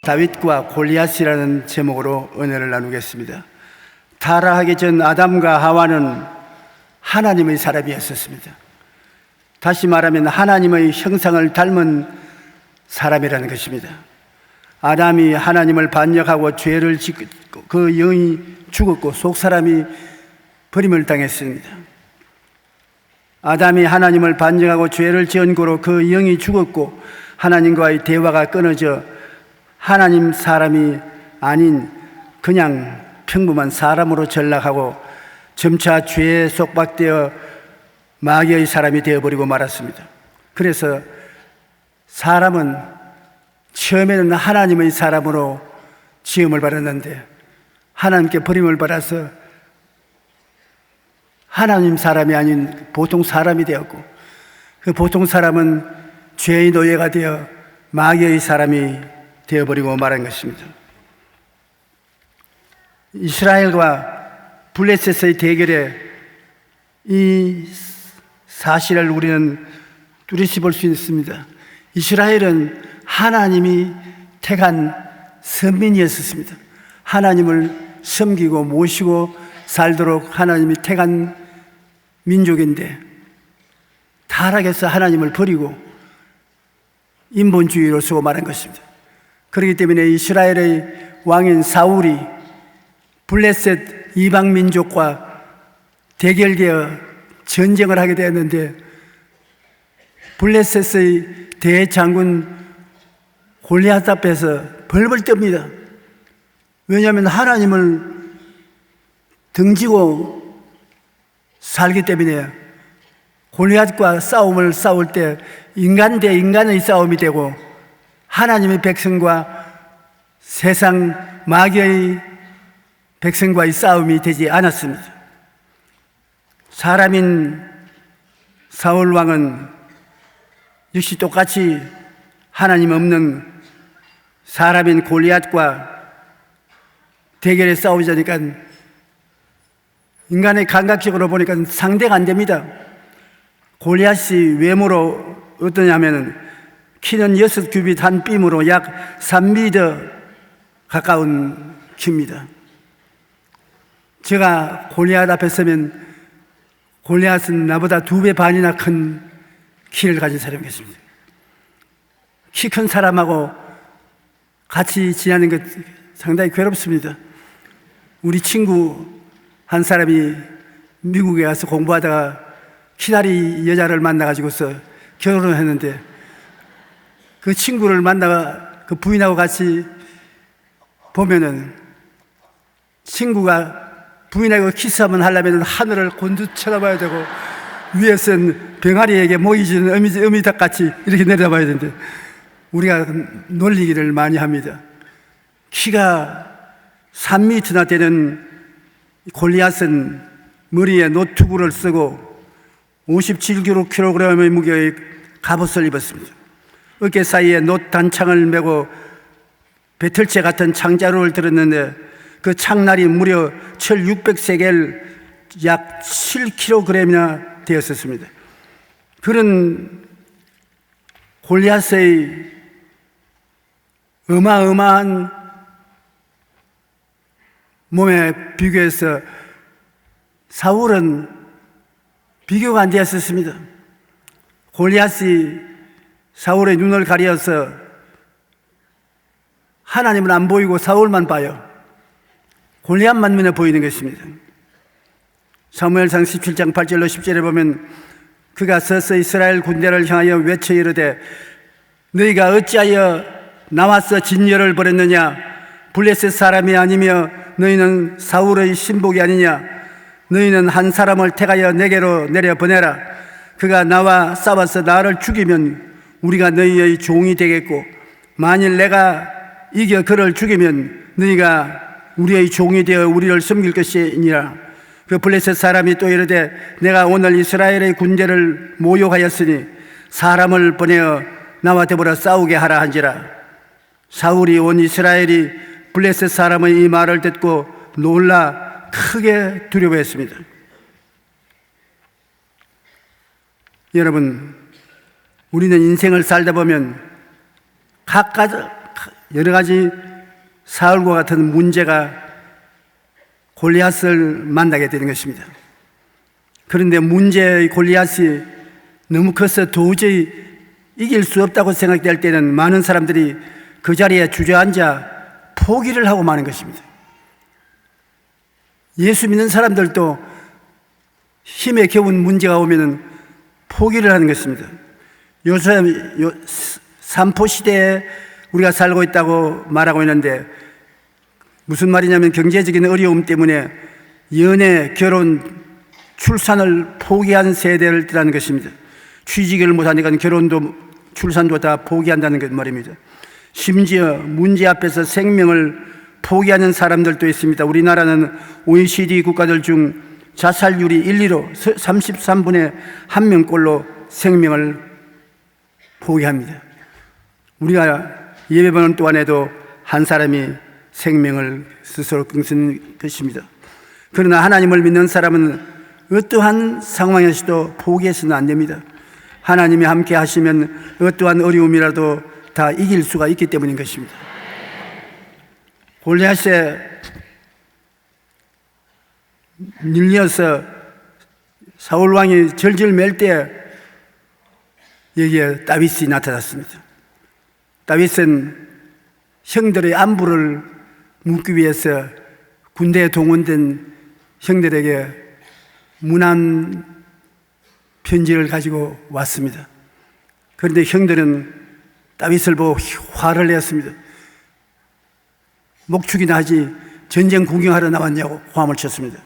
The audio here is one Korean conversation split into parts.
다윗과 골리앗이라는 제목으로 은혜를 나누겠습니다. 타락하기 전 아담과 하와는 하나님의 사람이었습니다. 다시 말하면 하나님의 형상을 닮은 사람이라는 것입니다. 아담이 하나님을 반역하고 죄를 짓고 그 영이 죽었고 속사람이 버림을 당했습니다. 아담이 하나님을 반역하고 죄를 지은 고로 그 영이 죽었고 하나님과의 대화가 끊어져 하나님 사람이 아닌 그냥 평범한 사람으로 전락하고 점차 죄에 속박되어 마귀의 사람이 되어버리고 말았습니다. 그래서 사람은 처음에는 하나님의 사람으로 지음을 받았는데 하나님께 버림을 받아서 하나님 사람이 아닌 보통 사람이 되었고 그 보통 사람은 죄의 노예가 되어 마귀의 사람이 되어버리고 말한 것입니다. 이스라엘과 블레셋의 대결에 이 사실을 우리는 뚜렷이 볼 수 있습니다. 이스라엘은 하나님이 택한 선민이었습니다. 하나님을 섬기고 모시고 살도록 하나님이 택한 민족인데 타락해서 하나님을 버리고 인본주의로 쓰고 말한 것입니다. 그렇기 때문에 이스라엘의 왕인 사울이 블레셋 이방 민족과 대결되어 전쟁을 하게 되었는데 블레셋의 대장군 골리앗 앞에서 벌벌 떱니다. 왜냐하면 하나님을 등지고 살기 때문에 골리앗과 싸움을 싸울 때 인간 대 인간의 싸움이 되고 하나님의 백성과 세상 마귀의 백성과의 싸움이 되지 않았습니다. 사람인 사울 왕은 역시 똑같이 하나님 없는 사람인 골리앗과 대결에 싸우자니까 인간의 감각적으로 보니까 상대가 안 됩니다. 골리앗이 외모로 어떠냐면은 키는 6규빗 한 뼘으로 약 3m 가까운 키입니다. 제가 골리앗 앞에 서면 골리앗은 나보다 2배 반이나 큰 키를 가진 사람이겠습니다. 키 큰 사람하고 같이 지내는 것 상당히 괴롭습니다. 우리 친구 한 사람이 미국에 가서 공부하다가 키다리 여자를 만나가지고서 결혼을 했는데 그 친구를 만나가 그 부인하고 같이 보면은 친구가 부인하고 키스하면 하려면 하늘을 곤두 쳐다봐야 되고 위에서는 병아리에게 모이 주는 어미닭같이 이렇게 내려다봐야 되는데 우리가 놀리기를 많이 합니다. 키가 3m나 되는 골리앗은 머리에 노트구를 쓰고 57kg의 무게의 갑옷을 입었습니다. 어깨 사이에 놋 단창을 메고 배틀채 같은 창자루를 들었는데 그 창날이 무려 철 600세겔 약 7kg이나 되었었습니다. 그런 골리앗의 어마어마한 몸에 비교해서 사울은 비교가 안 되었었습니다. 골리앗이 사울의 눈을 가려서 하나님은 안 보이고 사울만 봐요. 골리앗만 눈에 보이는 것입니다. 사무엘상 17장 8절로 10절에 보면 그가 서서 이스라엘 군대를 향하여 외쳐 이르되 너희가 어찌하여 나와서 진열을 벌였느냐? 블레셋 사람이 아니며 너희는 사울의 신복이 아니냐? 너희는 한 사람을 택하여 내게로 내려 보내라. 그가 나와 싸워서 나를 죽이면 우리가 너희의 종이 되겠고 만일 내가 이겨 그를 죽이면 너희가 우리의 종이 되어 우리를 섬길 것이니라. 그 블레셋 사람이 또 이르되 내가 오늘 이스라엘의 군대를 모욕하였으니 사람을 보내어 나와 더불어 싸우게 하라 한지라. 사울이 온 이스라엘이 블레셋 사람의 이 말을 듣고 놀라 크게 두려워했습니다. 여러분, 우리는 인생을 살다 보면 여러 가지 사울과 같은 문제가 골리앗을 만나게 되는 것입니다. 그런데 문제의 골리앗이 너무 커서 도저히 이길 수 없다고 생각될 때는 많은 사람들이 그 자리에 주저앉아 포기를 하고 마는 것입니다. 예수 믿는 사람들도 힘에 겨운 문제가 오면 포기를 하는 것입니다. 요새 삼포 시대에 우리가 살고 있다고 말하고 있는데 무슨 말이냐면 경제적인 어려움 때문에 연애, 결혼, 출산을 포기한 세대를 뜻하는 것입니다. 취직을 못하니까 결혼도 출산도 다 포기한다는 것 말입니다. 심지어 문제 앞에서 생명을 포기하는 사람들도 있습니다. 우리나라는 OECD 국가들 중 자살률이 1, 2로 33분의 1명꼴로 생명을 포기합니다. 우리가 예배보는 동안에도 한 사람이 생명을 스스로 끊는 것입니다. 그러나 하나님을 믿는 사람은 어떠한 상황에서도 포기해서는 안 됩니다. 하나님이 함께 하시면 어떠한 어려움이라도 다 이길 수가 있기 때문인 것입니다. 골리앗에 밀려서 사울 왕이 절절 맬 때 여기에 다윗이 나타났습니다. 다윗은 형들의 안부를 묻기 위해서 군대에 동원된 형들에게 문안 편지를 가지고 왔습니다. 그런데 형들은 다윗을 보고 화를 냈습니다. 목축이나 하지 전쟁 구경하러 나왔냐고 화를 쳤습니다.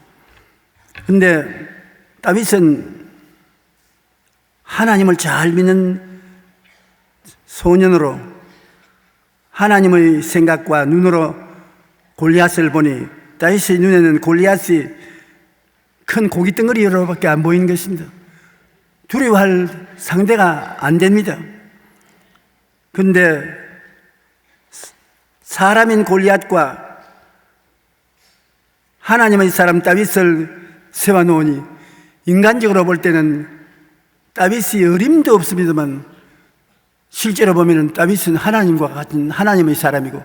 그런데 다윗은 하나님을 잘 믿는 소년으로 하나님의 생각과 눈으로 골리앗을 보니 다윗의 눈에는 골리앗이 큰 고기 덩어리로밖에 안 보이는 것입니다. 두려워할 상대가 안 됩니다. 그런데 사람인 골리앗과 하나님의 사람 다윗을 세워놓으니 인간적으로 볼 때는 다윗이 어림도 없습니다만 실제로 보면 다윗은 하나님과 같은 하나님의 사람이고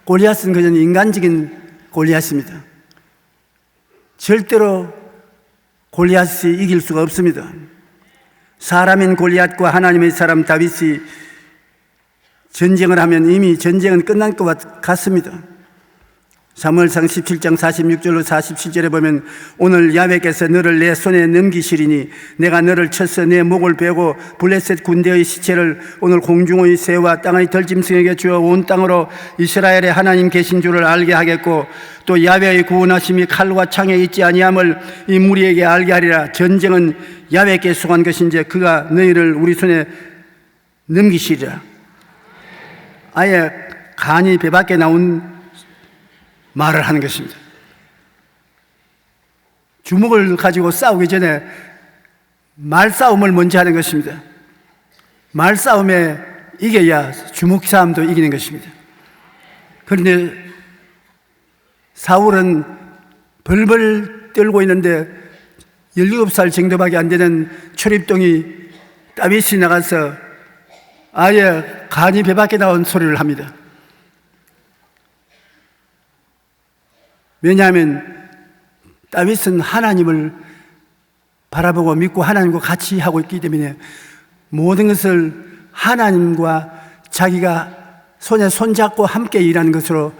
골리앗은 그저 인간적인 골리앗입니다. 절대로 골리앗이 이길 수가 없습니다. 사람인 골리앗과 하나님의 사람 다윗이 전쟁을 하면 이미 전쟁은 끝난 것 같습니다. 사무엘상 17장 46절로 47절에 보면 오늘 야훼께서 너를 내 손에 넘기시리니 내가 너를 쳐서 내 목을 베고 블레셋 군대의 시체를 오늘 공중의 새와 땅의 들짐승에게 주어 온 땅으로 이스라엘의 하나님 계신 줄을 알게 하겠고 또 야훼의 구원하심이 칼과 창에 있지 아니함을 이 무리에게 알게 하리라. 전쟁은 야훼께 속한 것인지 그가 너희를 우리 손에 넘기시리라. 아예 간이 배 밖에 나온 말을 하는 것입니다. 주먹을 가지고 싸우기 전에 말싸움을 먼저 하는 것입니다. 말싸움에 이겨야 주먹 싸움도 이기는 것입니다. 그런데 사울은 벌벌 떨고 있는데 17살 정도밖에 안 되는 초립동이 다윗이 나가서 아예 간이 배 밖에 나온 소리를 합니다. 왜냐하면 다윗은 하나님을 바라보고 믿고 하나님과 같이 하고 있기 때문에 모든 것을 하나님과 자기가 손에 손잡고 함께 일하는 것으로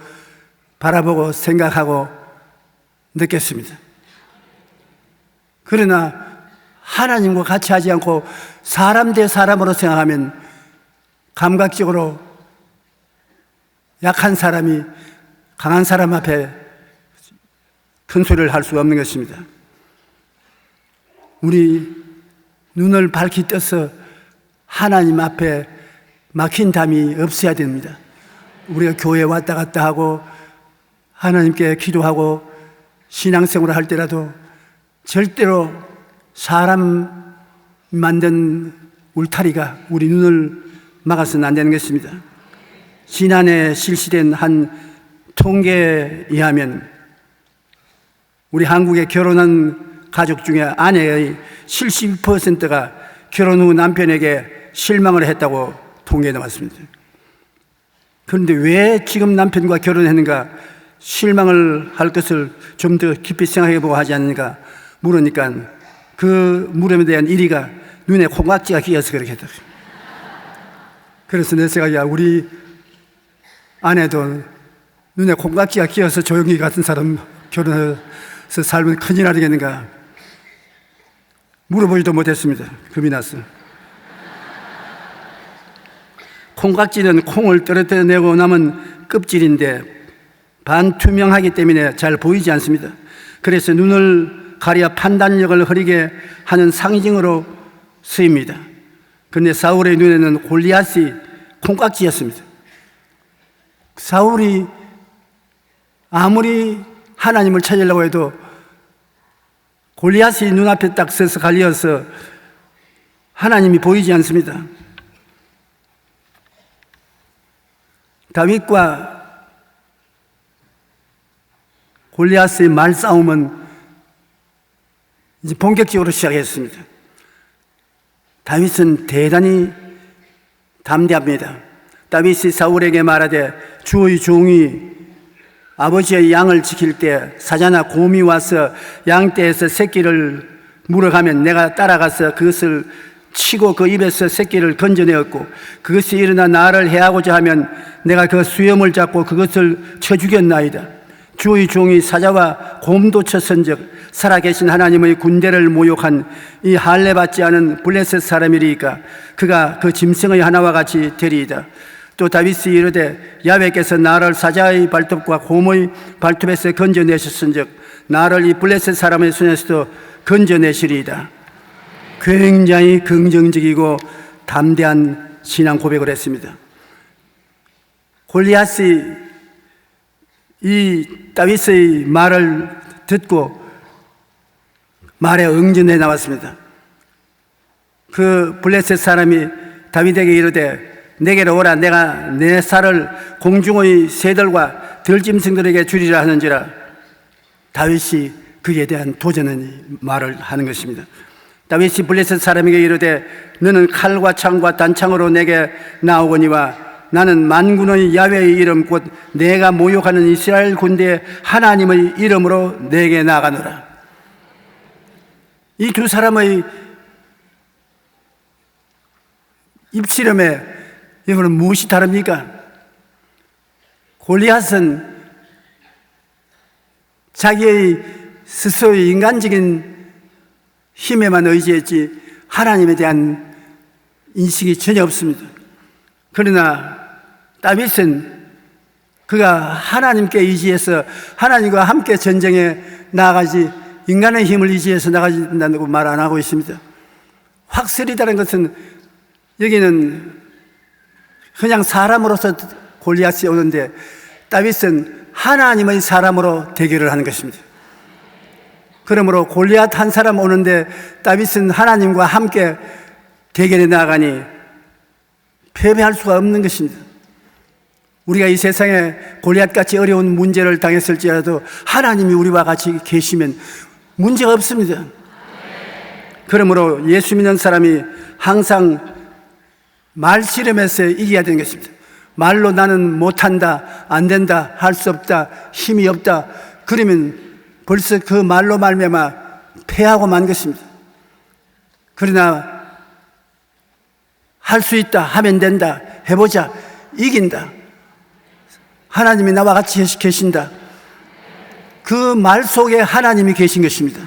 바라보고 생각하고 느꼈습니다. 그러나 하나님과 같이 하지 않고 사람 대 사람으로 생각하면 감각적으로 약한 사람이 강한 사람 앞에 큰 소리를 할 수가 없는 것입니다. 우리 눈을 밝히 떠서 하나님 앞에 막힌 담이 없어야 됩니다. 우리가 교회에 왔다 갔다 하고 하나님께 기도하고 신앙생활을 할 때라도 절대로 사람 만든 울타리가 우리 눈을 막아서는 안 되는 것입니다. 지난해 실시된 한 통계에 의하면 우리 한국에 결혼한 가족 중에 아내의 70%가 결혼 후 남편에게 실망을 했다고 통계에 나왔습니다. 그런데 왜 지금 남편과 결혼했는가, 실망을 할 것을 좀 더 깊이 생각해보고 하지 않는가 물으니까 그 물음에 대한 일의가 눈에 콩깍지가 끼어서 그렇게 했더라고요. 그래서 내 생각이야, 우리 아내도 눈에 콩깍지가 끼어서 조용히 같은 사람 결혼해서 살면 큰일 나겠는가 물어보지도 못했습니다. 겁이 났어. 콩깍지는 콩을 떨어뜨려내고 남은 껍질인데 반투명하기 때문에 잘 보이지 않습니다. 그래서 눈을 가려 판단력을 흐리게 하는 상징으로 쓰입니다. 그런데 사울의 눈에는 골리앗이 콩깍지였습니다. 사울이 아무리 하나님을 찾으려고 해도 골리앗이 눈앞에 딱 서서 갈려서 하나님이 보이지 않습니다. 다윗과 골리앗의 말싸움은 이제 본격적으로 시작했습니다. 다윗은 대단히 담대합니다. 다윗이 사울에게 말하되 주의 종이 아버지의 양을 지킬 때 사자나 곰이 와서 양떼에서 새끼를 물어가면 내가 따라가서 그것을 치고 그 입에서 새끼를 건져내었고 그것이 일어나 나를 해하고자 하면 내가 그 수염을 잡고 그것을 쳐 죽였나이다. 주의 종이 사자와 곰도 쳤은즉 살아계신 하나님의 군대를 모욕한 이 할례 받지 않은 블레셋 사람이리이까 그가 그 짐승의 하나와 같이 되리이다. 또 다윗이 이르되 야훼께서 나를 사자의 발톱과 곰의 발톱에서 건져내셨은즉 나를 이 블레셋 사람의 손에서도 건져내시리이다. 굉장히 긍정적이고 담대한 신앙 고백을 했습니다. 골리앗이 이 다윗의 말을 듣고 말에 응전해 나왔습니다. 그 블레셋 사람이 다윗에게 이르되 내게로 오라. 내가 내 살을 공중의 새들과 들짐승들에게 주리라 하는지라. 다윗이 그에 대한 도전의 말을 하는 것입니다. 다윗이 블레셋 사람에게 이르되 너는 칼과 창과 단창으로 내게 나오거니와 나는 만군의 야훼의 이름 곧 내가 모욕하는 이스라엘 군대의 하나님의 이름으로 내게 나가노라. 이 두 사람의 입씨름에 이거는 무엇이 다릅니까? 골리앗은 자기의 스스로의 인간적인 힘에만 의지했지 하나님에 대한 인식이 전혀 없습니다. 그러나 다윗은 그가 하나님께 의지해서 하나님과 함께 전쟁에 나아가지 인간의 힘을 의지해서 나가진다고 말 안 하고 있습니다. 확실히 다른 것은 여기는 그냥 사람으로서 골리앗이 오는데 다윗은 하나님의 사람으로 대결을 하는 것입니다. 그러므로 골리앗 한 사람 오는데 다윗은 하나님과 함께 대결에 나아가니 패배할 수가 없는 것입니다. 우리가 이 세상에 골리앗같이 어려운 문제를 당했을지라도 하나님이 우리와 같이 계시면 문제가 없습니다. 그러므로 예수 믿는 사람이 항상 말씨름에서 이겨야 되는 것입니다. 말로 나는 못한다, 안 된다, 할 수 없다, 힘이 없다 그러면 벌써 그 말로 말미암아 패하고 만 것입니다. 그러나 할 수 있다, 하면 된다, 해보자, 이긴다, 하나님이 나와 같이 계신다, 그 말 속에 하나님이 계신 것입니다.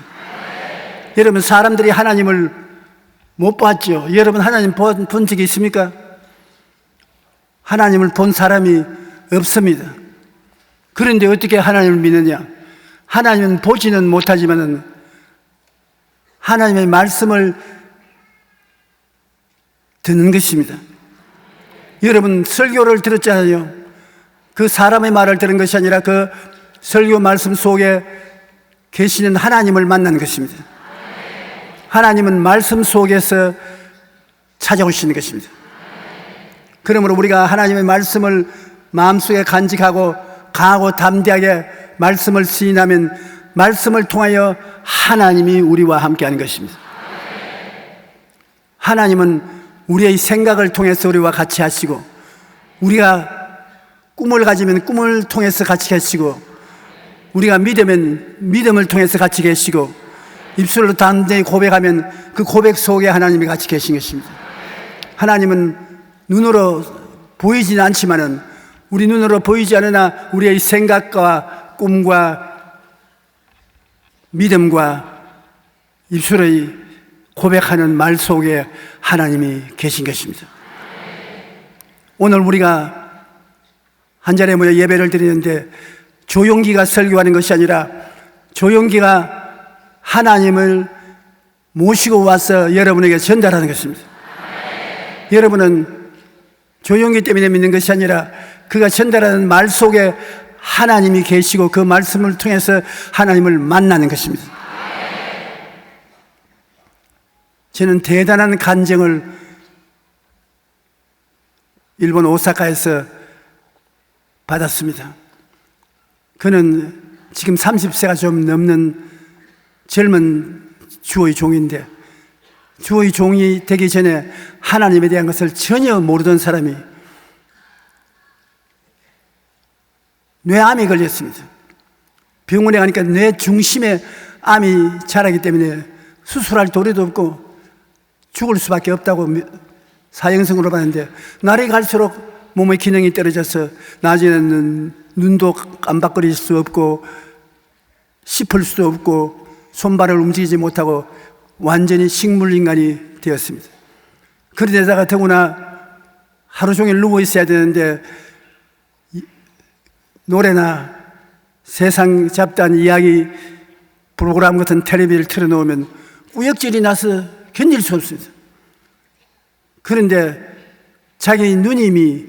여러분, 사람들이 하나님을 못 봤죠? 여러분, 하나님 본 적이 있습니까? 하나님을 본 사람이 없습니다. 그런데 어떻게 하나님을 믿느냐? 하나님은 보지는 못하지만 하나님의 말씀을 듣는 것입니다. 여러분, 설교를 들었잖아요. 그 사람의 말을 들은 것이 아니라 그 설교 말씀 속에 계시는 하나님을 만난 것입니다. 하나님은 말씀 속에서 찾아오시는 것입니다. 그러므로 우리가 하나님의 말씀을 마음속에 간직하고 강하고 담대하게 말씀을 시인하면 말씀을 통하여 하나님이 우리와 함께하는 것입니다. 하나님은 우리의 생각을 통해서 우리와 같이 하시고 우리가 꿈을 가지면 꿈을 통해서 같이 계시고, 우리가 믿으면 믿음을 통해서 같이 계시고, 입술로 단단히 고백하면 그 고백 속에 하나님이 같이 계신 것입니다. 하나님은 눈으로 보이지는 않지만은, 우리 눈으로 보이지 않으나 우리의 생각과 꿈과 믿음과 입술의 고백하는 말 속에 하나님이 계신 것입니다. 오늘 우리가 한 자리에 모여 예배를 드리는데 조용기가 설교하는 것이 아니라 조용기가 하나님을 모시고 와서 여러분에게 전달하는 것입니다. 여러분은 조용기 때문에 믿는 것이 아니라 그가 전달하는 말 속에 하나님이 계시고 그 말씀을 통해서 하나님을 만나는 것입니다. 저는 대단한 간증을 일본 오사카에서 받았습니다. 그는 지금 30세가 좀 넘는 젊은 주의 종인데, 주의 종이 되기 전에 하나님에 대한 것을 전혀 모르던 사람이 뇌암이 걸렸습니다. 병원에 가니까 뇌 중심에 암이 자라기 때문에 수술할 도리도 없고 죽을 수밖에 없다고 사형선고로 봤는데, 날이 갈수록 몸의 기능이 떨어져서 나중에는 눈도 깜박거릴 수 없고 씹을 수도 없고 손발을 움직이지 못하고 완전히 식물인간이 되었습니다. 그러다가 더구나 하루 종일 누워 있어야 되는데 노래나 세상 잡다한 이야기 프로그램 같은 텔레비를 틀어놓으면 우역질이 나서 견딜 수 없습니다. 그런데 자기 누님이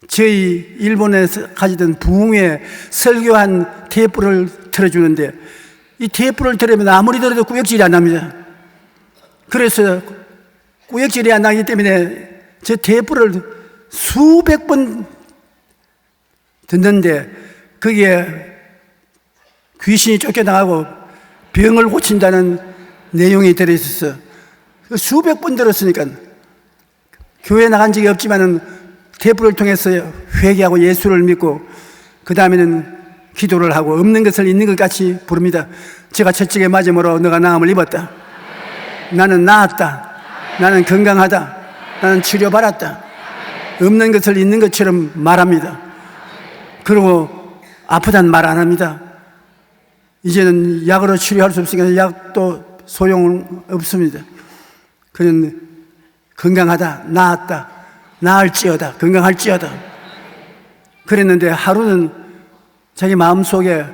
저희 일본에서 가지던 부흥회 설교한 테이프를 틀어주는데, 이 테이프를 들으면 아무리 들어도 꾸역질이 안 납니다. 그래서 꾸역질이 안 나기 때문에 저 테이프를 수백 번 듣는데 거기에 귀신이 쫓겨나가고 병을 고친다는 내용이 들어있었어. 수백 번 들었으니까 교회 나간 적이 없지만은 테이프를 통해서 회개하고 예수를 믿고 그 다음에는 기도를 하고 없는 것을 있는 것 같이 부릅니다. 제가 채찍에 맞음으로 너가 나음을 입었다. 나는 나았다. 나는 건강하다. 나는 치료받았다. 없는 것을 있는 것처럼 말합니다. 그리고 아프다는 말 안 합니다. 이제는 약으로 치료할 수 없으니까 약도 소용 없습니다. 그는 건강하다, 나았다, 나을지어다, 건강할지어다 그랬는데, 하루는 자기 마음속에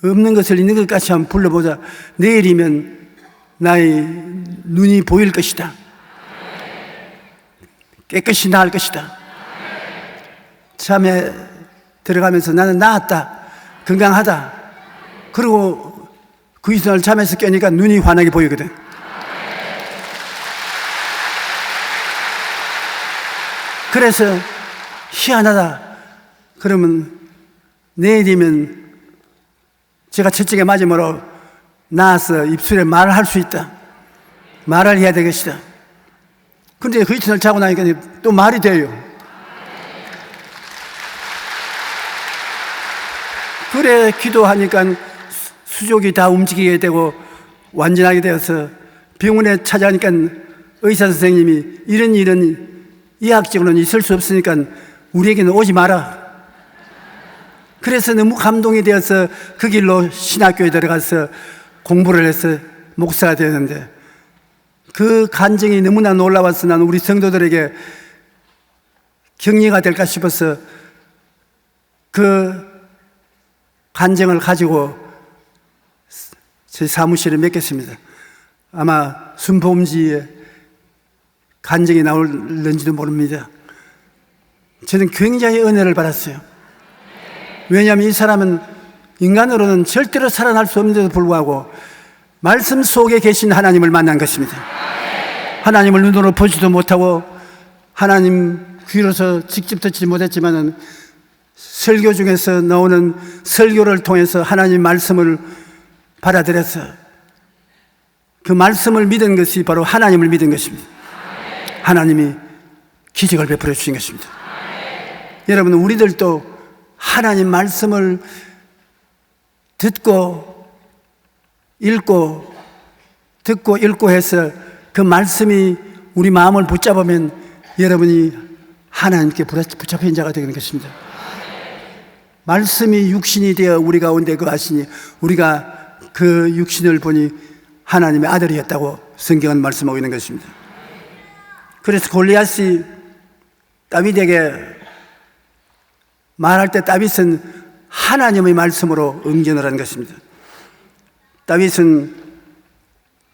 없는 것을 있는 것 같이 한번 불러보자. 내일이면 나의 눈이 보일 것이다. 깨끗이 나을 것이다. 잠에 들어가면서 나는 나았다, 건강하다. 그리고 그 이튿날 잠에서 깨니까 눈이 환하게 보이거든. 그래서 희한하다. 그러면 내일이면 제가 채찍에 맞음으로 나아서 입술에 말을 할 수 있다. 말을 해야 되겠다. 그런데 그 이튿날 자고 나니까 또 말이 돼요. 그래 기도하니까 수족이 다 움직이게 되고 완전하게 되어서 병원에 찾아가니까 의사 선생님이 이런 일은 의학적으로는 있을 수 없으니까 우리에게는 오지 마라. 그래서 너무 감동이 되어서 그 길로 신학교에 들어가서 공부를 해서 목사가 되었는데, 그 간증이 너무나 놀라워서 나는 우리 성도들에게 격려가 될까 싶어서 그 간증을 가지고 제 사무실에 맡겼습니다. 아마 순보험지에 간증이 나올는지도 모릅니다. 저는 굉장히 은혜를 받았어요. 왜냐하면 이 사람은 인간으로는 절대로 살아날 수 없는데도 불구하고 말씀 속에 계신 하나님을 만난 것입니다. 하나님을 눈으로 보지도 못하고 하나님 귀로서 직접 듣지 못했지만은 설교 중에서 나오는 설교를 통해서 하나님 말씀을 받아들여서 그 말씀을 믿은 것이 바로 하나님을 믿은 것입니다. 하나님이 기적을 베풀어 주신 것입니다. 여러분, 우리들도 하나님 말씀을 듣고 읽고 해서 그 말씀이 우리 마음을 붙잡으면 여러분이 하나님께 붙잡힌 자가 되는 것입니다. 말씀이 육신이 되어 우리 가운데 거하시니 우리가 그 육신을 보니 하나님의 아들이었다고 성경은 말씀하고 있는 것입니다. 그래서 골리앗이 다윗에게 말할 때 다윗은 하나님의 말씀으로 응전을 한 것입니다. 다윗은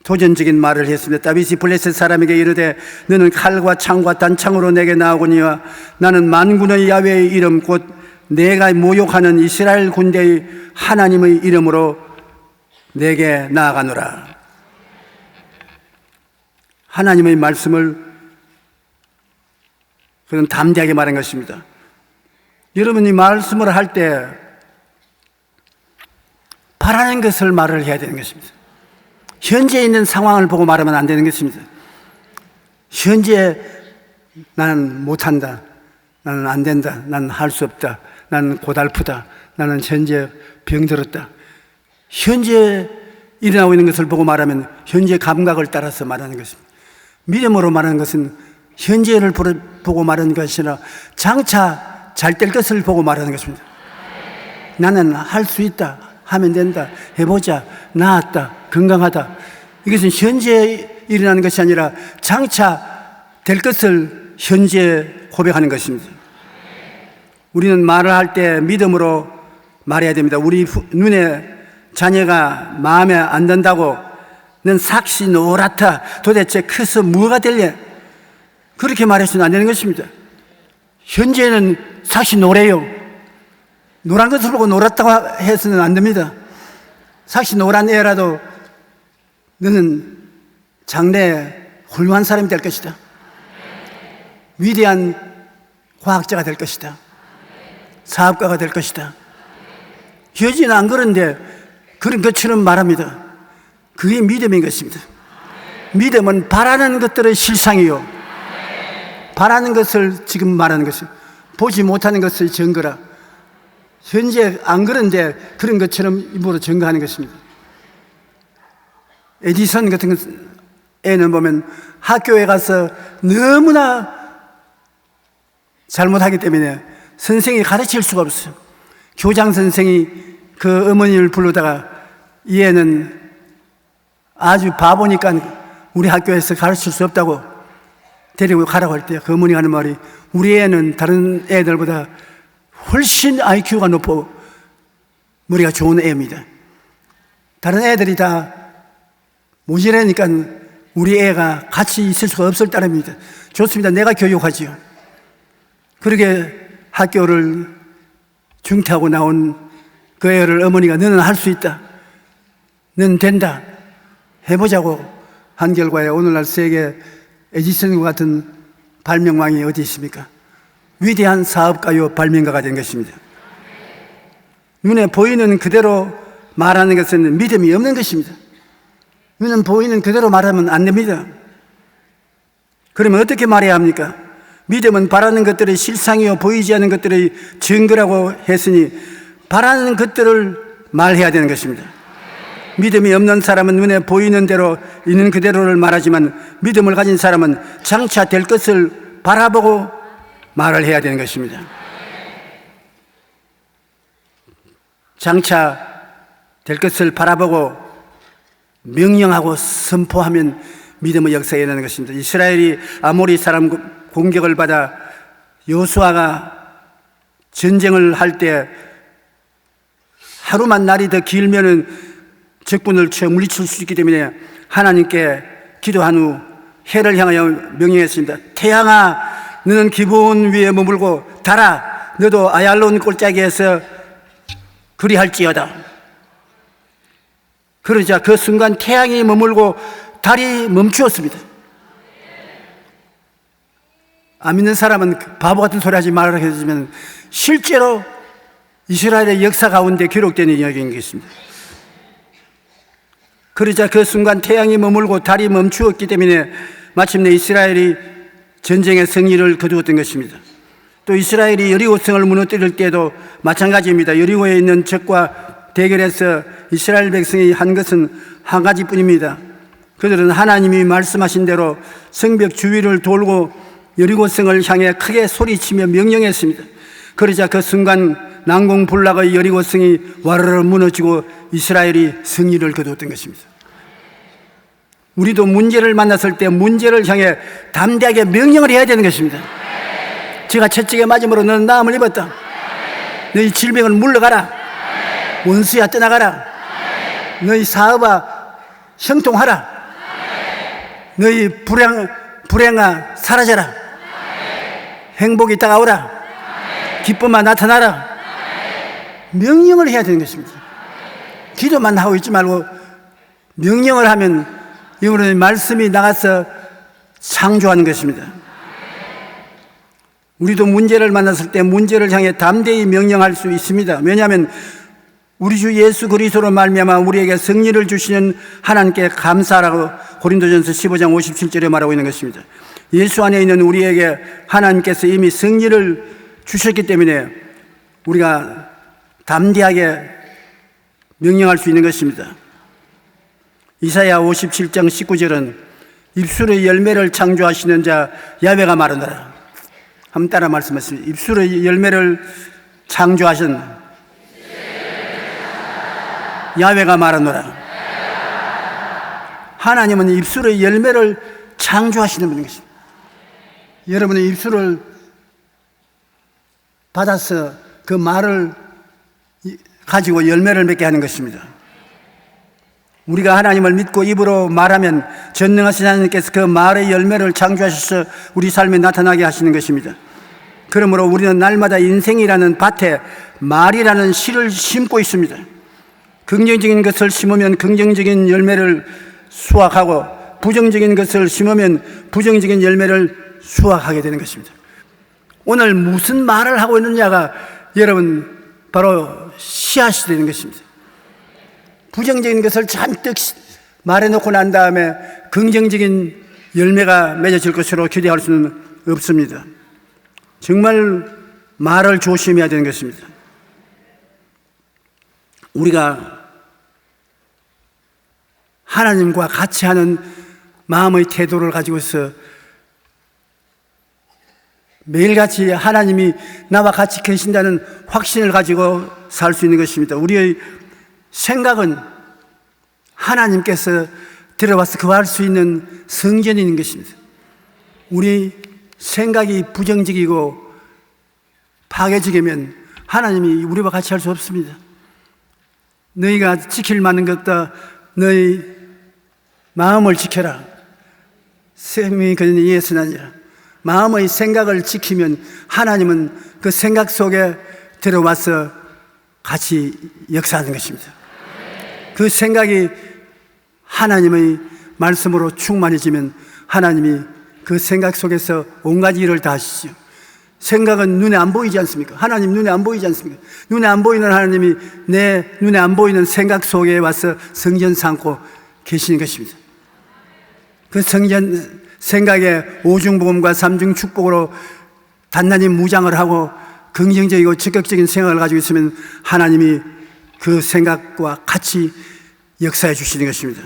도전적인 말을 했습니다. 다윗이 블레셋 사람에게 이르되 너는 칼과 창과 단창으로 내게 나오거니와 나는 만군의 야훼의 이름 곧 내가 모욕하는 이스라엘 군대의 하나님의 이름으로 내게 나아가노라. 하나님의 말씀을 그는 담대하게 말한 것입니다. 여러분이 말씀을 할 때 바라는 것을 말을 해야 되는 것입니다. 현재 있는 상황을 보고 말하면 안 되는 것입니다. 현재 나는 못한다, 나는 안 된다, 나는 할 수 없다, 나는 고달프다, 나는 현재 병들었다. 현재 일어나고 있는 것을 보고 말하면 현재 감각을 따라서 말하는 것입니다. 믿음으로 말하는 것은 현재를 보고 말하는 것이 아니라 장차 잘 될 것을 보고 말하는 것입니다. 나는 할 수 있다, 하면 된다, 해보자, 나았다, 건강하다. 이것은 현재 일어나는 것이 아니라 장차 될 것을 현재 고백하는 것입니다. 우리는 말을 할 때 믿음으로 말해야 됩니다. 우리 눈에 자녀가 마음에 안 든다고 넌 삭시 노랗다, 도대체 커서 뭐가 될래? 그렇게 말해서는 안 되는 것입니다. 현재는 삭시 노래요. 노란 것을 보고 노랗다고 해서는 안 됩니다. 삭시 노란 애라도 너는 장래에 훌륭한 사람이 될 것이다, 위대한 과학자가 될 것이다, 사업가가 될 것이다. 현재는 안 그런데 그런 것처럼 말합니다. 그게 믿음인 것입니다. 믿음은 바라는 것들의 실상이요, 바라는 것을 지금 말하는 것이 보지 못하는 것의 증거라. 현재 안 그런데 그런 것처럼 입으로 증거하는 것입니다. 에디슨 같은 애는 보면 학교에 가서 너무나 잘못하기 때문에 선생이 가르칠 수가 없어요. 교장 선생이 그 어머니를 부르다가 이 애는 아주 바보니까 우리 학교에서 가르칠 수 없다고 데리고 가라고 할 때 그 어머니가 하는 말이 우리 애는 다른 애들보다 훨씬 IQ가 높고 머리가 좋은 애입니다. 다른 애들이 다 모자라니까 우리 애가 같이 있을 수가 없을 따름입니다. 좋습니다. 내가 교육하지요. 그렇게 학교를 중퇴하고 나온 그 애를 어머니가 너는 할 수 있다, 너는 된다, 해보자고 한 결과에 오늘날 세계 에디슨과 같은 발명왕이 어디 있습니까? 위대한 사업가요 발명가가 된 것입니다. 눈에 보이는 그대로 말하는 것은 믿음이 없는 것입니다. 눈에 보이는 그대로 말하면 안 됩니다. 그러면 어떻게 말해야 합니까? 믿음은 바라는 것들의 실상이요 보이지 않는 것들의 증거라고 했으니 바라는 것들을 말해야 되는 것입니다. 믿음이 없는 사람은 눈에 보이는 대로 있는 그대로를 말하지만 믿음을 가진 사람은 장차 될 것을 바라보고 말을 해야 되는 것입니다. 장차 될 것을 바라보고 명령하고 선포하면 믿음의 역사가 일어나는 것입니다. 이스라엘이 아모리 사람 공격을 받아 여호수아가 전쟁을 할 때 하루만 날이 더 길면은 적군을 채 물리칠 수 있기 때문에 하나님께 기도한 후 해를 향하여 명령했습니다. 태양아, 너는 기브온 위에 머물고 달아, 너도 아얄론 골짜기에서 그리할지어다. 그러자 그 순간 태양이 머물고 달이 멈추었습니다. 안 믿는 사람은 바보 같은 소리 하지 말아라 했지만 실제로 이스라엘의 역사 가운데 기록된 이야기인 것입니다. 그러자 그 순간 태양이 머물고 달이 멈추었기 때문에 마침내 이스라엘이 전쟁의 승리를 거두었던 것입니다. 또 이스라엘이 여리고성을 무너뜨릴 때도 마찬가지입니다. 여리고에 있는 적과 대결해서 이스라엘 백성이 한 것은 한 가지뿐입니다. 그들은 하나님이 말씀하신 대로 성벽 주위를 돌고 여리고성을 향해 크게 소리치며 명령했습니다. 그러자 그 순간 난공불락의 여리고성이 와르르 무너지고 이스라엘이 승리를 거두었던 것입니다. 우리도 문제를 만났을 때 문제를 향해 담대하게 명령을 해야 되는 것입니다. 제가 채찍에 맞음으로 너는 나음을 입었다. 너희 질병을 물러가라. 원수야 떠나가라. 너희 사업아 형통하라. 너희 불행아 사라져라. 행복이 다가오라. 기쁨아 나타나라. 명령을 해야 되는 것입니다. 기도만 하고 있지 말고 명령을 하면 이거는 말씀이 나가서 창조하는 것입니다. 우리도 문제를 만났을 때 문제를 향해 담대히 명령할 수 있습니다. 왜냐하면 우리 주 예수 그리스도로 말미암아 우리에게 승리를 주시는 하나님께 감사하라고 고린도전서 15장 57절에 말하고 있는 것입니다. 예수 안에 있는 우리에게 하나님께서 이미 승리를 주셨기 때문에 우리가 담대하게 명령할 수 있는 것입니다. 이사야 57장 19절은 입술의 열매를 창조하시는 자 야훼가 말하노라. 한번 따라 말씀하십시오. 입술의 열매를 창조하신 야훼가 말하노라. 하나님은 입술의 열매를 창조하시는 분인 것입니다. 여러분의 입술을 받아서 그 말을 가지고 열매를 맺게 하는 것입니다. 우리가 하나님을 믿고 입으로 말하면 전능하신 하나님께서 그 말의 열매를 창조하셔서 우리 삶에 나타나게 하시는 것입니다. 그러므로 우리는 날마다 인생이라는 밭에 말이라는 씨를 심고 있습니다. 긍정적인 것을 심으면 긍정적인 열매를 수확하고 부정적인 것을 심으면 부정적인 열매를 수확하게 되는 것입니다. 오늘 무슨 말을 하고 있느냐가 여러분 바로 씨앗이 되는 것입니다. 부정적인 것을 잔뜩 말해놓고 난 다음에 긍정적인 열매가 맺어질 것으로 기대할 수는 없습니다. 정말 말을 조심해야 되는 것입니다. 우리가 하나님과 같이 하는 마음의 태도를 가지고서 매일같이 하나님이 나와 같이 계신다는 확신을 가지고 살 수 있는 것입니다. 우리의 생각은 하나님께서 들어와서 거할 수 있는 성전이 있는 것입니다. 우리 생각이 부정적이고 파괴적이면 하나님이 우리와 같이 할 수 없습니다. 너희가 지킬 만한 것다 너희 마음을 지켜라. 생명이 그전에 이에서 나니라. 마음의 생각을 지키면 하나님은 그 생각 속에 들어와서 같이 역사하는 것입니다. 그 생각이 하나님의 말씀으로 충만해지면 하나님이 그 생각 속에서 온갖 일을 다 하시죠. 생각은 눈에 안 보이지 않습니까? 하나님 눈에 안 보이지 않습니까? 눈에 안 보이는 하나님이 내 눈에 안 보이는 생각 속에 와서 성전 삼고 계시는 것입니다. 그 성전 생각에 오중복음과 삼중축복으로 단단히 무장을 하고 긍정적이고 적극적인 생각을 가지고 있으면 하나님이 그 생각과 같이 역사해 주시는 것입니다.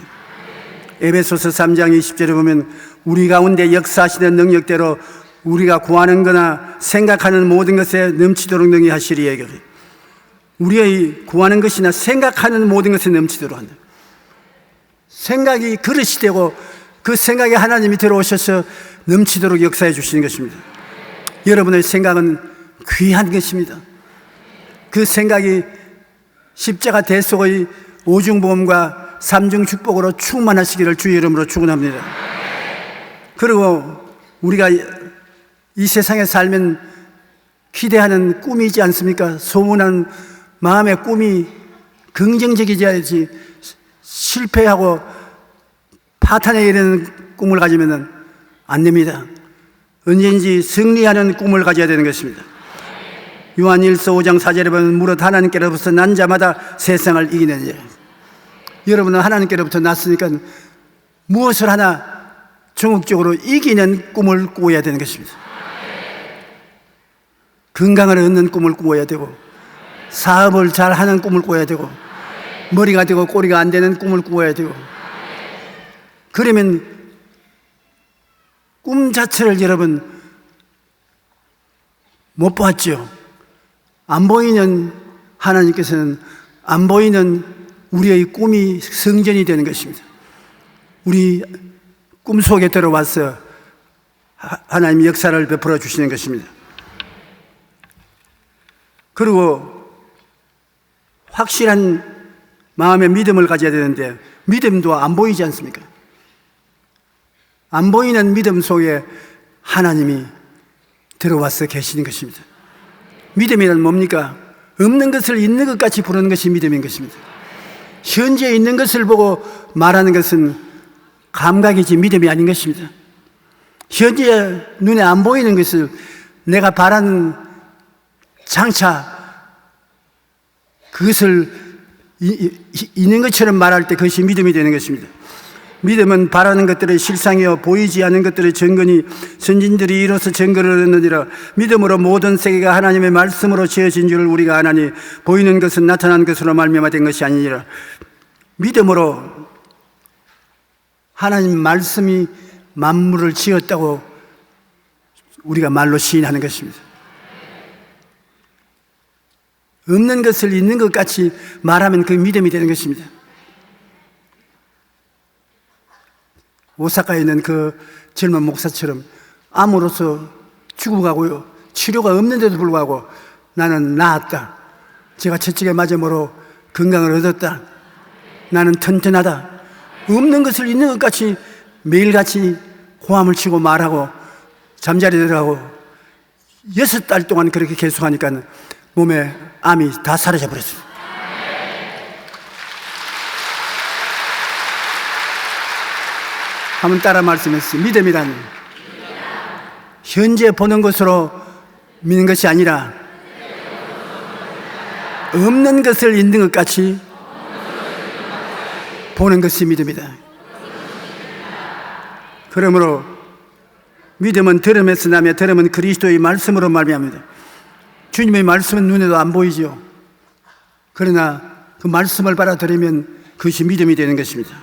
에베소서 3장 20절에 보면 우리 가운데 역사하시는 능력대로 우리가 구하는 거나 생각하는 모든 것에 넘치도록 능히 하시리에. 우리의 구하는 것이나 생각하는 모든 것에 넘치도록 한다. 생각이 그릇이 되고 그 생각에 하나님이 들어오셔서 넘치도록 역사해 주시는 것입니다. 여러분의 생각은 귀한 것입니다. 그 생각이 십자가 대속의 오중보험과 삼중축복으로 충만하시기를 주의 이름으로 축원합니다. 그리고 우리가 이 세상에 살면 기대하는 꿈이지 않습니까? 소원한 마음의 꿈이 긍정적이어야지 실패하고 파탄에 이르는 꿈을 가지면 안 됩니다. 언제든지 승리하는 꿈을 가져야 되는 것입니다. 요한일서 5장 4절에 보면 무릇 하나님께로부터 난 자마다 세상을 이기느니라. 여러분은 하나님께로부터 났으니까 무엇을 하나 전국적으로 이기는 꿈을 꾸어야 되는 것입니다. 건강을 얻는 꿈을 꾸어야 되고, 사업을 잘 하는 꿈을 꾸어야 되고, 머리가 되고 꼬리가 안 되는 꿈을 꾸어야 되고, 그러면 꿈 자체를 여러분 못 보았죠. 안 보이는 하나님께서는 안 보이는 우리의 꿈이 성전이 되는 것입니다. 우리 꿈속에 들어와서 하나님의 역사를 베풀어 주시는 것입니다. 그리고 확실한 마음의 믿음을 가져야 되는데, 믿음도 안 보이지 않습니까? 안 보이는 믿음 속에 하나님이 들어와서 계시는 것입니다. 믿음이란 뭡니까? 없는 것을 있는 것 같이 부르는 것이 믿음인 것입니다. 현재 있는 것을 보고 말하는 것은 감각이지 믿음이 아닌 것입니다. 현재 눈에 안 보이는 것을 내가 바라는 장차 그것을 있는 것처럼 말할 때 그것이 믿음이 되는 것입니다. 믿음은 바라는 것들의 실상이요 보이지 않는 것들의 증거니 선진들이 이로써 증거를 얻느니라. 믿음으로 모든 세계가 하나님의 말씀으로 지어진 줄을 우리가 아나니 보이는 것은 나타난 것으로 말미암아 된 것이 아니니라. 믿음으로 하나님 말씀이 만물을 지었다고 우리가 말로 시인하는 것입니다. 없는 것을 있는 것 같이 말하면 그 믿음이 되는 것입니다. 오사카에 있는 그 젊은 목사처럼 암으로서 죽어가고요, 치료가 없는데도 불구하고 나는 나았다, 제가 채찍에 맞음으로 건강을 얻었다, 나는 튼튼하다, 없는 것을 있는 것 같이 매일같이 호함을 치고 말하고 잠자리에 들어가고 6달 동안 그렇게 계속하니까 몸에 암이 다 사라져 버렸어요. 한번 따라 말씀했어요. 믿음이란 현재 보는 것으로 믿는 것이 아니라 없는 것을 있는 것 같이 보는 것이 믿음이다. 그러므로 믿음은 들음에서 나며 들음은 그리스도의 말씀으로 말미암니다. 주님의 말씀은 눈에도 안 보이죠. 그러나 그 말씀을 받아들이면 그것이 믿음이 되는 것입니다.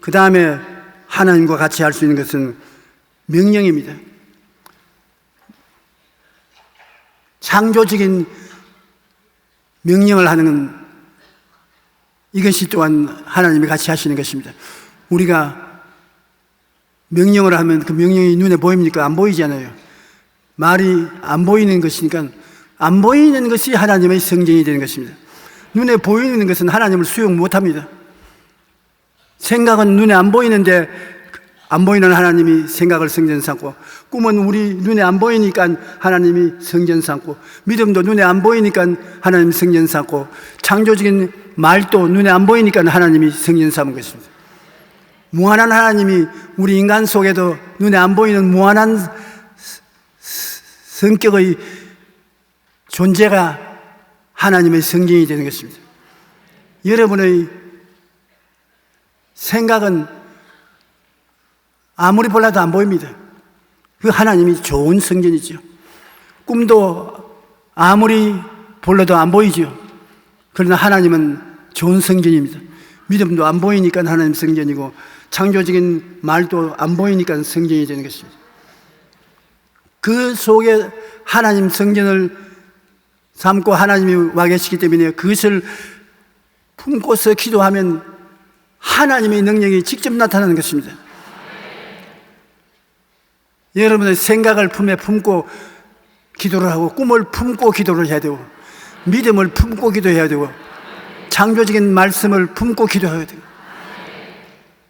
그 다음에 하나님과 같이 할 수 있는 것은 명령입니다. 창조적인 명령을 하는 이것이 또한 하나님이 같이 하시는 것입니다. 우리가 명령을 하면 그 명령이 눈에 보입니까? 안 보이잖아요. 말이 안 보이는 것이니까 안 보이는 것이 하나님의 성전이 되는 것입니다. 눈에 보이는 것은 하나님을 수용 못합니다. 생각은 눈에 안 보이는데 안 보이는 하나님이 생각을 성전 삼고, 꿈은 우리 눈에 안 보이니까 하나님이 성전 삼고, 믿음도 눈에 안 보이니까 하나님이 성전 삼고, 창조적인 말도 눈에 안 보이니까 하나님이 성전 삼은 것입니다. 무한한 하나님이 우리 인간 속에도 눈에 안 보이는 무한한 성격의 존재가 하나님의 성전이 되는 것입니다. 여러분의 생각은 아무리 몰라도 안 보입니다. 그 하나님이 좋은 성전이죠. 꿈도 아무리 몰라도 안 보이죠. 그러나 하나님은 좋은 성전입니다. 믿음도 안 보이니까 하나님 성전이고, 창조적인 말도 안 보이니까 성전이 되는 것입니다. 그 속에 하나님 성전을 삼고 하나님이 와 계시기 때문에 그것을 품고서 기도하면 하나님의 능력이 직접 나타나는 것입니다. 여러분의 생각을 품에 품고 기도를 하고, 꿈을 품고 기도를 해야 되고, 믿음을 품고 기도해야 되고, 창조적인 말씀을 품고 기도해야 되고,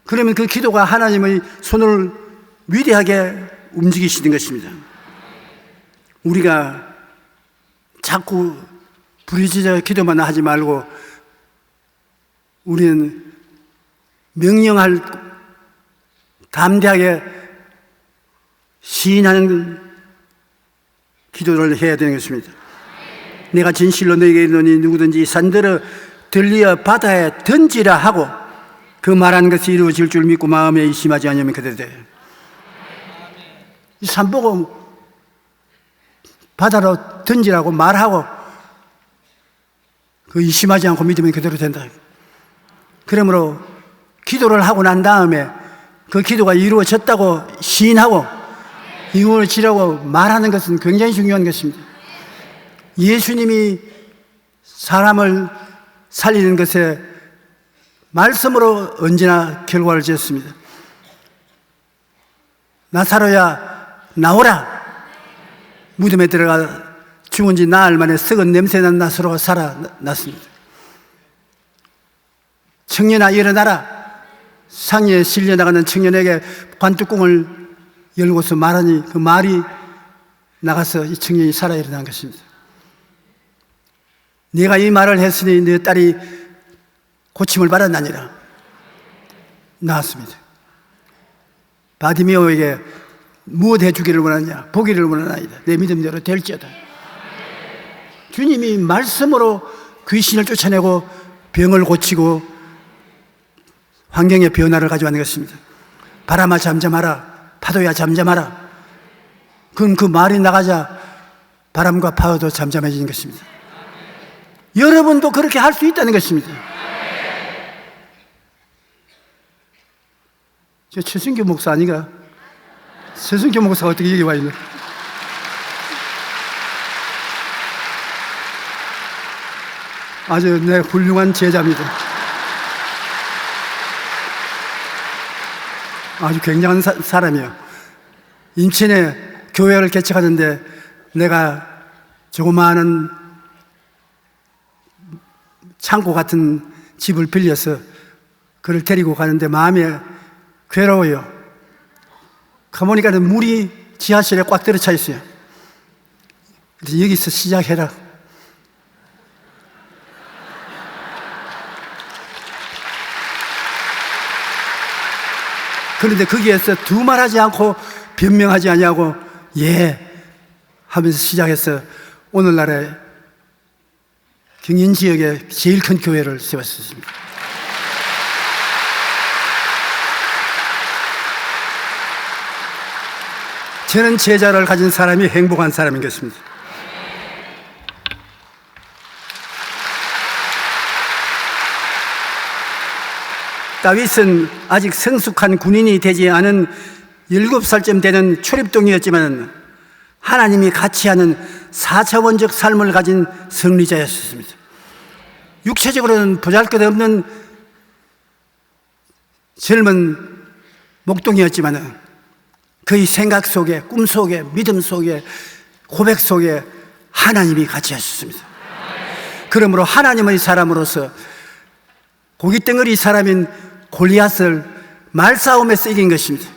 그러면 그 기도가 하나님의 손을 위대하게 움직이시는 것입니다. 우리가 자꾸 부르짖어 기도만 하지 말고 우리는 명령할, 담대하게 시인하는 기도를 해야 되는 것입니다. 내가 진실로 너에게 이르노니 누구든지 산들어 들리어 바다에 던지라 하고 그 말하는 것이 이루어질 줄 믿고 마음에 의심하지 않으면 그대로 돼. 이 산보고 바다로 던지라고 말하고 그 의심하지 않고 믿으면 그대로 된다. 그러므로 기도를 하고 난 다음에 그 기도가 이루어졌다고 시인하고 이루어지라고 말하는 것은 굉장히 중요한 것입니다. 예수님이 사람을 살리는 것에 말씀으로 언제나 결과를 지었습니다. 나사로야 나오라. 무덤에 들어가 죽은 지 나흘 만에 썩은 냄새난 나사로가 살아났습니다. 청년아 일어나라. 상에 실려나가는 청년에게 관뚜껑을 열고서 말하니 그 말이 나가서 이 청년이 살아 일어난 것입니다. 네가 이 말을 했으니 네 딸이 고침을 받았나니라. 나왔습니다. 바디메오에게 무엇 해주기를 원하냐? 보기를 원하나이다. 내 믿음대로 될지어다. 주님이 말씀으로 귀신을 쫓아내고 병을 고치고 환경의 변화를 가져가는 것입니다. 바람아 잠잠하라. 파도야 잠잠하라. 그럼 그 말이 나가자 바람과 파도도 잠잠해지는 것입니다. 여러분도 그렇게 할 수 있다는 것입니다. 저 최승규 목사 아닌가? 최승규 목사가 어떻게 여기 와 있나? 아주 내 훌륭한 제자입니다. 아주 굉장한 사람이에요. 인천에 교회를 개척하는데 내가 조그마한 창고 같은 집을 빌려서 그를 데리고 가는데 마음이 괴로워요. 가보니까 물이 지하실에 꽉 들어차 있어요. 그래서 여기서 시작해라. 그런데 거기에서 두말하지 않고 변명하지 아니하고 예 하면서 시작해서 오늘날에 경인 지역에 제일 큰 교회를 세웠습니다. 저는 제자를 가진 사람이 행복한 사람인 것입니다. 다윗은 아직 성숙한 군인이 되지 않은 7살쯤 되는 초립동이었지만 하나님이 같이 하는 4차원적 삶을 가진 승리자였습니다. 육체적으로는 보잘것없는 젊은 목동이었지만 그의 생각 속에, 꿈 속에, 믿음 속에, 고백 속에 하나님이 같이 하셨습니다. 그러므로 하나님의 사람으로서 고깃덩어리 사람인 골리앗을 말싸움에서 이긴 것입니다.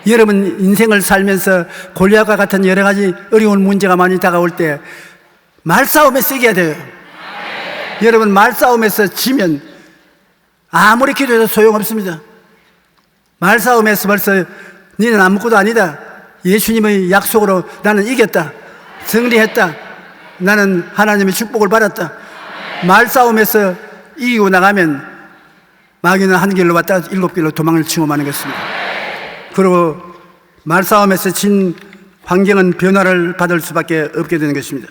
여러분 인생을 살면서 골리앗과 같은 여러 가지 어려운 문제가 많이 다가올 때 말싸움에서 이겨야 돼요. 여러분 말싸움에서 지면 아무리 기도해도 소용없습니다. 말싸움에서 벌써 너는 아무것도 아니다. 예수님의 약속으로 나는 이겼다. 승리했다. 나는 하나님의 축복을 받았다. 말싸움에서 이기고 나가면 마귀는 한 길로 왔다 7길로 도망을 치고 마는 것입니다. 그리고 말싸움에서 진 환경은 변화를 받을 수밖에 없게 되는 것입니다.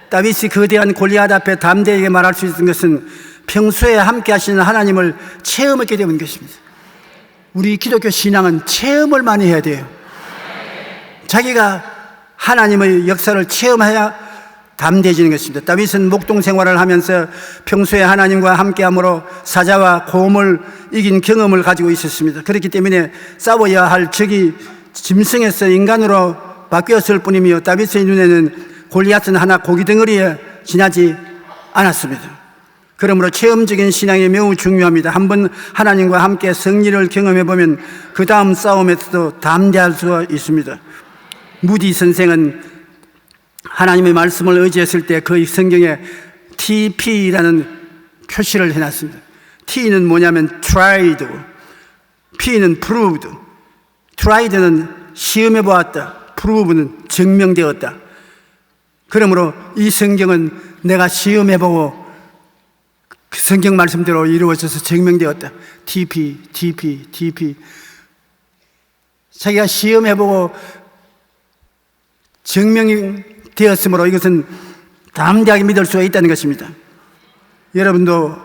다윗이 거대한 골리앗 앞에 담대하게 말할 수 있는 것은 평소에 함께 하시는 하나님을 체험했기 때문인 것입니다. 우리 기독교 신앙은 체험을 많이 해야 돼요. 자기가 하나님의 역사를 체험해야 담대해지는 것입니다. 다윗은 목동 생활을 하면서 평소에 하나님과 함께함으로 사자와 곰을 이긴 경험을 가지고 있었습니다. 그렇기 때문에 싸워야 할 적이 짐승에서 인간으로 바뀌었을 뿐이며 다윗의 눈에는 골리앗은 하나 고기덩어리에 지나지 않았습니다. 그러므로 체험적인 신앙이 매우 중요합니다. 한번 하나님과 함께 승리를 경험해보면 그 다음 싸움에서도 담대할 수가 있습니다. 무디 선생은 하나님의 말씀을 의지했을 때 그 성경에 TP라는 표시를 해놨습니다. T는 뭐냐면 tried, P는 proved. tried는 시험해보았다, prove는 증명되었다. 그러므로 이 성경은 내가 시험해보고 그 성경 말씀대로 이루어져서 증명되었다. TP. 자기가 시험해보고 증명이 되었으므로 이것은 담대하게 믿을 수가 있다는 것입니다. 여러분도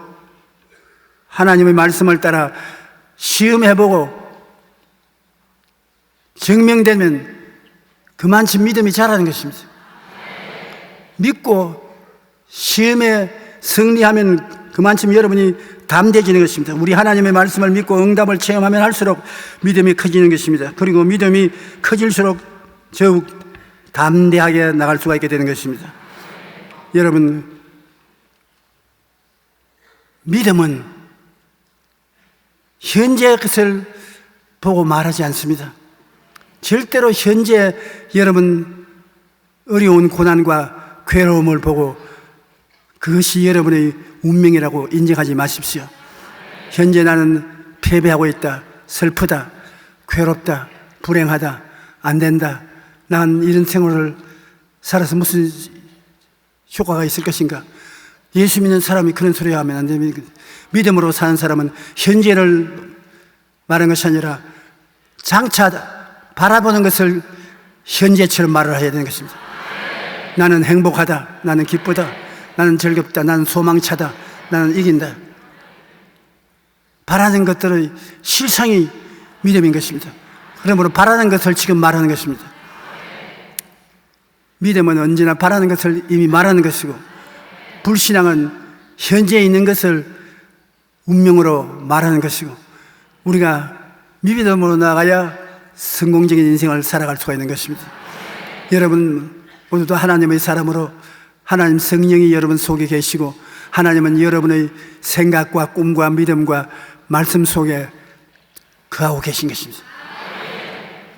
하나님의 말씀을 따라 시험해보고 증명되면 그만큼 믿음이 자라는 것입니다. 믿고 시험에 승리하면 그만큼 여러분이 담대해지는 것입니다. 우리 하나님의 말씀을 믿고 응답을 체험하면 할수록 믿음이 커지는 것입니다. 그리고 믿음이 커질수록 더욱 담대하게 나갈 수가 있게 되는 것입니다. 여러분, 믿음은 현재의 것을 보고 말하지 않습니다. 절대로 현재 여러분 어려운 고난과 괴로움을 보고 그것이 여러분의 운명이라고 인정하지 마십시오. 현재 나는 패배하고 있다, 슬프다, 괴롭다, 불행하다, 안 된다, 난 이런 생활을 살아서 무슨 효과가 있을 것인가? 예수 믿는 사람이 그런 소리 하면 안 됩니다. 믿음으로 사는 사람은 현재를 말하는 것이 아니라 장차 바라보는 것을 현재처럼 말을 해야 되는 것입니다. 나는 행복하다, 나는 기쁘다, 나는 즐겁다, 나는 소망차다, 나는 이긴다. 바라는 것들의 실상이 믿음인 것입니다. 그러므로 바라는 것을 지금 말하는 것입니다. 믿음은 언제나 바라는 것을 이미 말하는 것이고, 불신앙은 현재에 있는 것을 운명으로 말하는 것이고, 우리가 믿음으로 나가야 성공적인 인생을 살아갈 수가 있는 것입니다. 여러분 모두도 하나님의 사람으로 하나님 성령이 여러분 속에 계시고, 하나님은 여러분의 생각과 꿈과 믿음과 말씀 속에 거하고 계신 것입니다.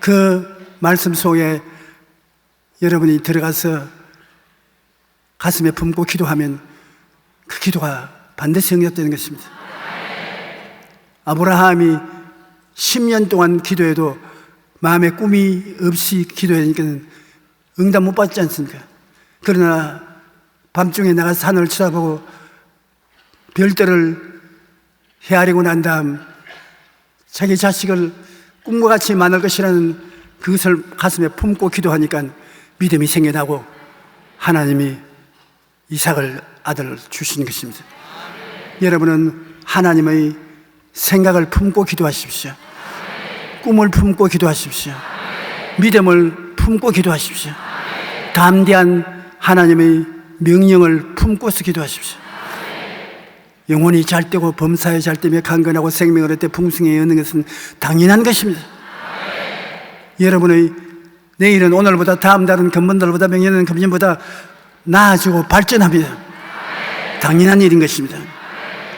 그 말씀 속에 여러분이 들어가서 가슴에 품고 기도하면 그 기도가 반드시 응답되는 것입니다. 아브라함이 10년 동안 기도해도 마음에 꿈이 없이 기도하니까 응답 못 받지 않습니까? 그러나 밤중에 나가서 하늘을 쳐다보고 별들을 헤아리고 난 다음 자기 자식을 꿈과 같이 만날 것이라는 그것을 가슴에 품고 기도하니까 믿음이 생겨나고 하나님이 이삭을 아들을 주신 것입니다. 여러분은 하나님의 생각을 품고 기도하십시오. 꿈을 품고 기도하십시오. 믿음을 품고 기도하십시오. 담대한 하나님의 명령을 품고서 기도하십시오. 영혼이 잘되고 범사에 잘되며 강건하고 생명을 얻되 풍성히 얻는 것은 당연한 것입니다. 여러분의 내일은 오늘보다, 다음 달은 금년보다, 명년은 금년보다 나아지고 발전합니다. 당연한 일인 것입니다.